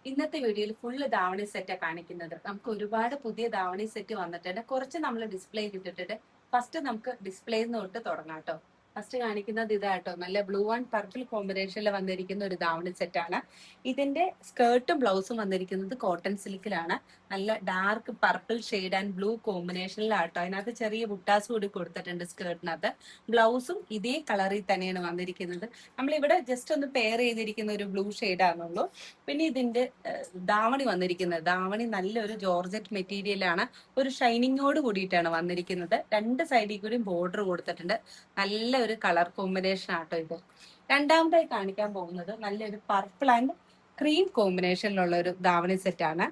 ഇന്നത്തെ വീഡിയോയിൽ ഫുള്ള് ധാവണി സെറ്റാ കാണിക്കുന്നത്. നമുക്ക് ഒരുപാട് പുതിയ ധാവണി സെറ്റ് വന്നിട്ടുണ്ട്. കുറച്ച് നമ്മൾ ഡിസ്പ്ലേ ഇട്ടിട്ടുണ്ട്. ഫസ്റ്റ് നമുക്ക് ഡിസ്പ്ലേ തൊട്ട് തുടങ്ങാം കേട്ടോ. ഫസ്റ്റ് കാണിക്കുന്നത് ഇതാട്ടോ, നല്ല ബ്ലൂ ആൻഡ് പർപ്പിൾ കോമ്പിനേഷനിൽ വന്നിരിക്കുന്ന ഒരു ധാവണി സെറ്റാണ്. ഇതിന്റെ സ്കേർട്ടും ബ്ലൗസും വന്നിരിക്കുന്നത് കോട്ടൺ സിൽക്കിലാണ്. നല്ല dark purple shade and blue കോമ്പിനേഷനിലാട്ടോ. അതിനകത്ത് ചെറിയ ബുട്ടാസ് കൂടി കൊടുത്തിട്ടുണ്ട് സ്കേർട്ടിനകത്ത്. ബ്ലൗസും ഇതേ കളറിൽ തന്നെയാണ് വന്നിരിക്കുന്നത്. നമ്മളിവിടെ ജസ്റ്റ് ഒന്ന് പെയർ ചെയ്തിരിക്കുന്ന ഒരു ബ്ലൂ ഷെയ്ഡാണുള്ളൂ. പിന്നെ ഇതിന്റെ ധാവണി വന്നിരിക്കുന്നത്, ധാവണി നല്ലൊരു ജോർജറ്റ് മെറ്റീരിയലാണ്. ഒരു ഷൈനിങ്ങോട് കൂടിയിട്ടാണ് വന്നിരിക്കുന്നത്. രണ്ട് സൈഡിൽ കൂടി ബോർഡർ കൊടുത്തിട്ടുണ്ട്. നല്ല ഒരു കളർ കോമ്പിനേഷൻ ആട്ടോ ഇത്. രണ്ടാമതായി കാണിക്കാൻ പോകുന്നത് നല്ലൊരു പർപ്പിൾ ആൻഡ് ക്രീം കോമ്പിനേഷനിലുള്ള ഒരു ധാവണി സെറ്റ് ആണ്.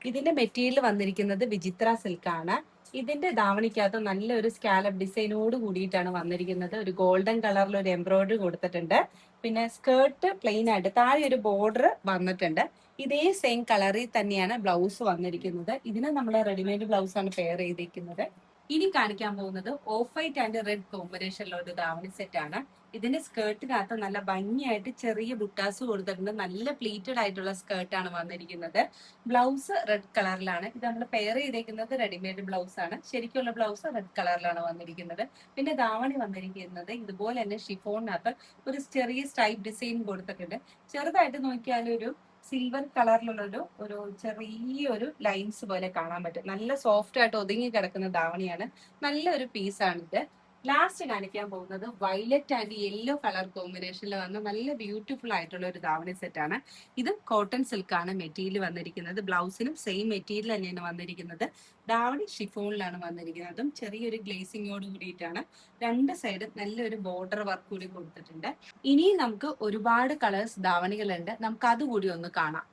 ഇതിന്റെ മെറ്റീരിയൽ വന്നിരിക്കുന്നത് വിചിത്ര സിൽക്കാണ്. ഇതിന്റെ ധാവണിക്കകത്ത് നല്ലൊരു സ്കാലപ്പ് ഡിസൈനോട് കൂടിയിട്ടാണ് വന്നിരിക്കുന്നത്. ഒരു ഗോൾഡൻ കളറിൽ ഒരു എംബ്രോയിഡറി കൊടുത്തിട്ടുണ്ട്. പിന്നെ സ്കേർട്ട് പ്ലെയിൻ ആയിട്ട് താഴെ ഒരു ബോർഡർ വന്നിട്ടുണ്ട്. ഇതേ സെയിം കളറിൽ തന്നെയാണ് ബ്ലൗസ് വന്നിരിക്കുന്നത്. ഇതിന് നമ്മൾ റെഡിമെയ്ഡ് ബ്ലൗസ് ആണ് പെയർ ചെയ്തിരിക്കുന്നത്. ഇനി കാണിക്കാൻ പോകുന്നത് ഓഫ് വൈറ്റ് ആൻഡ് റെഡ് കോമ്പിനേഷനിലുള്ള ഒരു ധാവണി സെറ്റ് ആണ്. ഇതിന്റെ സ്കേർട്ടിനകത്ത് നല്ല ഭംഗിയായിട്ട് ചെറിയ ബുട്ടാസ് കൊടുത്തിട്ടുണ്ട്. നല്ല പ്ലീറ്റഡ് ആയിട്ടുള്ള സ്കേർട്ടാണ് വന്നിരിക്കുന്നത്. ബ്ലൗസ് റെഡ് കളറിലാണ്. ഇത് നമ്മൾ പെയർ ചെയ്തേക്കുന്നത് റെഡിമെയ്ഡ് ബ്ലൗസ് ആണ്. ശരിക്കുള്ള ബ്ലൗസ് റെഡ് കളറിലാണ് വന്നിരിക്കുന്നത്. പിന്നെ ധാവണി വന്നിരിക്കുന്നത് ഇതുപോലെ തന്നെ ഷിഫോണിനകത്ത് ഒരു ചെറിയ സ്ട്രൈപ്പ് ഡിസൈൻ കൊടുത്തിട്ടുണ്ട്. ചെറുതായിട്ട് നോക്കിയാൽ ഒരു സിൽവർ കളറിലുള്ള ഒരു ചെറിയൊരു ലൈൻസ് പോലെ കാണാൻ പറ്റും. നല്ല സോഫ്റ്റ് ആയിട്ട് ഒതുങ്ങി കിടക്കുന്ന ധാവണിയാണ്. നല്ലൊരു പീസാണിത്. ലാസ്റ്റ് കാണിക്കാൻ പോകുന്നത് വയലറ്റ് ആൻഡ് യെല്ലോ കളർ കോമ്പിനേഷനിൽ വന്ന നല്ല ബ്യൂട്ടിഫുൾ ആയിട്ടുള്ള ഒരു ധാവണി സെറ്റ് ആണ്. ഇത് കോട്ടൺ സിൽക്കാണ് മെറ്റീരിയൽ വന്നിരിക്കുന്നത്. ബ്ലൗസിനും സെയിം മെറ്റീരിയൽ തന്നെയാണ് വന്നിരിക്കുന്നത്. ധാവണി ഷിഫോണിലാണ് വന്നിരിക്കുന്നത്. അതും ചെറിയൊരു ഗ്ലേസിങ്ങോട് കൂടിയിട്ടാണ്. രണ്ട് സൈഡ് നല്ലൊരു ബോർഡർ വർക്ക് കൂടി കൊടുത്തിട്ടുണ്ട്. ഇനിയും നമുക്ക് ഒരുപാട് കളേഴ്സ് ധാവണികളുണ്ട്. നമുക്ക് അതുകൂടി ഒന്ന് കാണാം.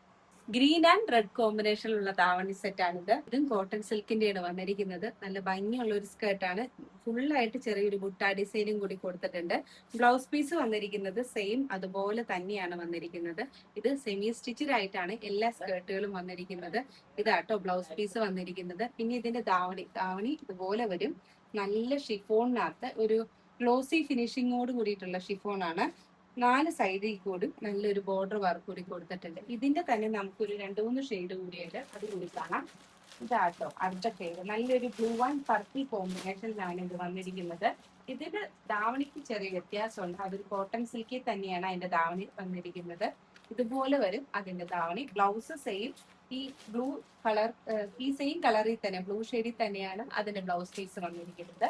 ഗ്രീൻ ആൻഡ് റെഡ് കോമ്പിനേഷനിലുള്ള ധാവണി സെറ്റ് ആണിത്. ഇതും കോട്ടൺ സിൽക്കിന്റെയാണ് വന്നിരിക്കുന്നത്. നല്ല ഭംഗിയുള്ള ഒരു സ്കേർട്ടാണ്. ഫുള്ളായിട്ട് ചെറിയൊരു ബുട്ട ഡിസൈനും കൂടി കൊടുത്തിട്ടുണ്ട്. ബ്ലൗസ് പീസ് വന്നിരിക്കുന്നത് സെയിം അതുപോലെ തന്നെയാണ് വന്നിരിക്കുന്നത്. ഇത് സെമി സ്റ്റിച്ചഡ് ആയിട്ടാണ് എല്ലാ സ്കേർട്ടുകളും വന്നിരിക്കുന്നത്. ഇതാട്ടോ ബ്ലൗസ് പീസ് വന്നിരിക്കുന്നത്. പിന്നെ ഇതിന്റെ ധാവണി ഇതുപോലെ വരും. നല്ല ഷിഫോണിനകത്ത് ഒരു ഗ്ലോസി ഫിനിഷിങ്ങോട് കൂടിയിട്ടുള്ള ഷിഫോണാണ്. 4 സൈഡിൽ കൂടി നല്ലൊരു ബോർഡർ വർക്ക് കൂടി കൊടുത്തിട്ടുണ്ട്. ഇതിന്റെ തന്നെ നമുക്കൊരു 2-3 ഷെയ്ഡ് കൂടിയുണ്ട്, അത് കൂടി കാണാം. ഇതാട്ടോ അടുത്ത ഷെയ്ഡ്. നല്ലൊരു ബ്ലൂ ആൻഡ് പർപ്പിൾ കോമ്പിനേഷനിലാണ് ഇത് വന്നിരിക്കുന്നത്. ഇതിന്റെ ധാവണിക്ക് ചെറിയ വ്യത്യാസമുണ്ട്. അതൊരു കോട്ടൺ സിൽക്കിൽ തന്നെയാണ് അതിന്റെ ധാവണി വന്നിരിക്കുന്നത്. ഇതുപോലെ വരും അതിന്റെ ധാവണി. ബ്ലൗസ് സെയിം ഈ ബ്ലൂ കളർ, ഈ സെയിം കളറിൽ തന്നെ ബ്ലൂ ഷെയ്ഡിൽ തന്നെയാണ് അതിന്റെ ബ്ലൗസ് പീസ് വന്നിരിക്കുന്നത്.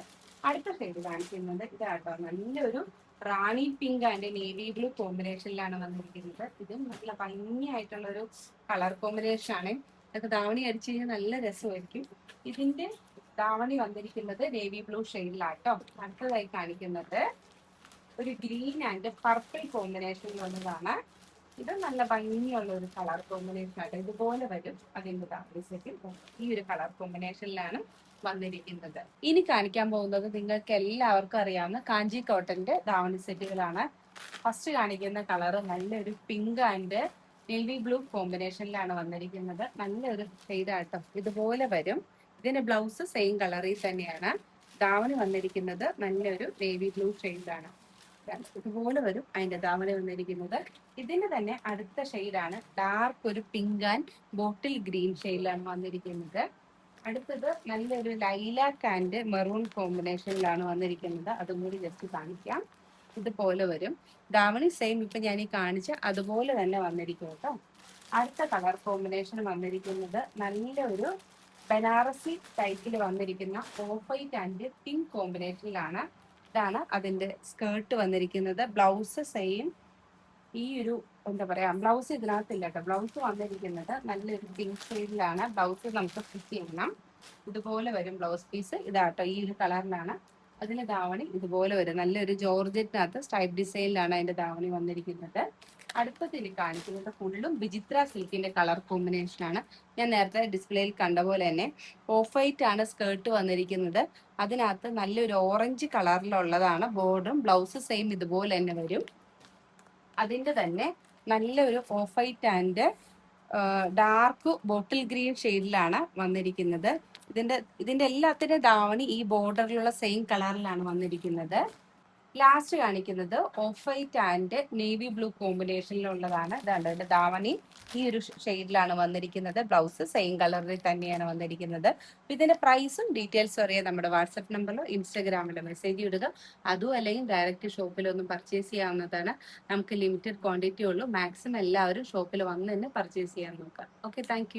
അടുത്ത ഷെയ്ഡ് കാണിക്കുന്നത് ഇതാട്ടോ, നല്ലൊരു റാണി പിങ്ക് ആൻഡ് നേവി ബ്ലൂ കോമ്പിനേഷനിലാണ് വന്നിരിക്കുന്നത്. ഇതും നല്ല ഭംഗിയായിട്ടുള്ള ഒരു കളർ കോമ്പിനേഷൻ ആണ്. ഇതൊക്കെ ധാവണി അടിച്ചു കഴിഞ്ഞാൽ നല്ല രസമായിരിക്കും. ഇതിന്റെ ധാവണി വന്നിരിക്കുന്നത് നേവി ബ്ലൂ ഷെയ്ഡിലാട്ടോ. അടുത്തതായി കാണിക്കുന്നത് ഒരു ഗ്രീൻ ആൻഡ് പർപ്പിൾ കോമ്പിനേഷനിലുള്ളതാണ്. ഇത് നല്ല ഭംഗിയുള്ള ഒരു കളർ കോമ്പിനേഷൻ ആയിട്ട് ഇതുപോലെ വരും അതിന്റെ ധാവണി സെറ്റ്. ഈ ഒരു കളർ കോമ്പിനേഷനിലാണ് വന്നിരിക്കുന്നത്. ഇനി കാണിക്കാൻ പോകുന്നത് നിങ്ങൾക്ക് എല്ലാവർക്കും അറിയാവുന്ന കാഞ്ചി കോട്ടന്റെ ധാവണി സെറ്റുകളാണ്. ഫസ്റ്റ് കാണിക്കുന്ന കളർ നല്ലൊരു പിങ്ക് ആൻഡ് നേവി ബ്ലൂ കോമ്പിനേഷനിലാണ് വന്നിരിക്കുന്നത്. നല്ലൊരു ഷെയ്ഡാട്ടോ. ഇതുപോലെ വരും. ഇതിന്റെ ബ്ലൗസ് സെയിം കളറിൽ തന്നെയാണ്. ധാവണി വന്നിരിക്കുന്നത് നല്ലൊരു നേവി ബ്ലൂ ഷെയ്ഡാണ്. ഇതുപോലെ വരും അതിന്റെ ധാവണി വന്നിരിക്കുന്നത്. ഇതിന്റെ തന്നെ അടുത്ത ഷെയ്ഡാണ് ഡാർക്ക് ഒരു പിങ്ക് ആൻഡ് ബോട്ടിൽ ഗ്രീൻ ഷെയ്ഡിലാണ് വന്നിരിക്കുന്നത്. അടുത്തത് നല്ലൊരു ലൈലാക്ക് ആൻഡ് മെറൂൺ കോമ്പിനേഷനിലാണ് വന്നിരിക്കുന്നത്. അതും കൂടി ജസ്റ്റ് കാണിക്കാം. ഇതുപോലെ വരും. ധാവണി സെയിം ഇപ്പൊ ഞാൻ ഈ കാണിച്ച അതുപോലെ തന്നെ വന്നിരിക്കും കേട്ടോ. അടുത്ത കളർ കോമ്പിനേഷൻ വന്നിരിക്കുന്നത് നല്ലൊരു ബനാറസി ടൈപ്പിൽ വന്നിരിക്കുന്ന ഓഫ് വൈറ്റ് ആൻഡ് പിങ്ക് കോമ്പിനേഷനിലാണ്. ഇതാണ് അതിന്റെ സ്കേർട്ട് വന്നിരിക്കുന്നത്. ബ്ലൗസ് സെയിം ഈ ഒരു എന്താ പറയാ, ബ്ലൗസ് ഇതിനകത്തില്ല കേട്ടോ. ബ്ലൗസ് വന്നിരിക്കുന്നത് നല്ലൊരു പിങ്ക് ഷെയ്ഡിലാണ്. ബ്ലൗസ് നമുക്ക് ഫിറ്റ് ചെയ്യണം. ഇതുപോലെ വരും ബ്ലൗസ് പീസ്. ഇതാട്ടോ ഈ ഒരു കളറിലാണ്. അതിന്റെ ധാവണി ഇതുപോലെ വരും. നല്ലൊരു ജോർജറ്റിനകത്ത് സ്ട്രൈപ്പ് ഡിസൈനിലാണ് അതിന്റെ ധാവണി വന്നിരിക്കുന്നത്. അടുത്തതിൽ കാണിക്കുന്നത് ഫുള്ളും വിചിത്ര സിൽക്കിന്റെ കളർ കോമ്പിനേഷൻ ആണ്. ഞാൻ നേരത്തെ ഡിസ്പ്ലേയിൽ കണ്ട പോലെ തന്നെ ഓഫ് വൈറ്റ് ആണ് സ്കേർട്ട് വന്നിരിക്കുന്നത്. അതിനകത്ത് നല്ലൊരു ഓറഞ്ച് കളറിലുള്ളതാണ് ബോർഡറും. ബ്ലൗസ് സെയിം ഇതുപോലെ തന്നെ വരും. അതിന്റെ തന്നെ നല്ലൊരു of white and dark bottle green ഷെയ്ഡിലാണ് വന്നിരിക്കുന്നത്. ഇതിന്റെ എല്ലാത്തിന്റെ ധാവണി ഈ ബോർഡറിലുള്ള സെയിം കളറിലാണ് വന്നിരിക്കുന്നത്. ലാസ്റ്റ് കാണിക്കുന്നത് off white and navy blue കോമ്പിനേഷനിലുള്ളതാണ്. ഇതാണ് ഇതിന്റെ ധാവണി ഈ ഒരു ഷെയ്ഡിലാണ് വന്നിരിക്കുന്നത്. ബ്ലൗസ് സെയിം കളറിൽ തന്നെയാണ് വന്നിരിക്കുന്നത്. ഇതിന്റെ പ്രൈസും ഡീറ്റെയിൽസും അറിയാൻ നമ്മുടെ വാട്സപ്പ് നമ്പറിലോ ഇൻസ്റ്റാഗ്രാമിലോ മെസ്സേജ് ഇടുക. അതും അല്ലെങ്കിൽ ഡയറക്റ്റ് ഷോപ്പിലൊന്നും പർച്ചേസ് ചെയ്യാവുന്നതാണ്. നമുക്ക് ലിമിറ്റഡ് ക്വാണ്ടിറ്റി ഉള്ളൂ. മാക്സിമം എല്ലാവരും ഷോപ്പിൽ വന്ന് തന്നെ പർച്ചേസ് ചെയ്യാൻ നോക്കാം. Okay, thank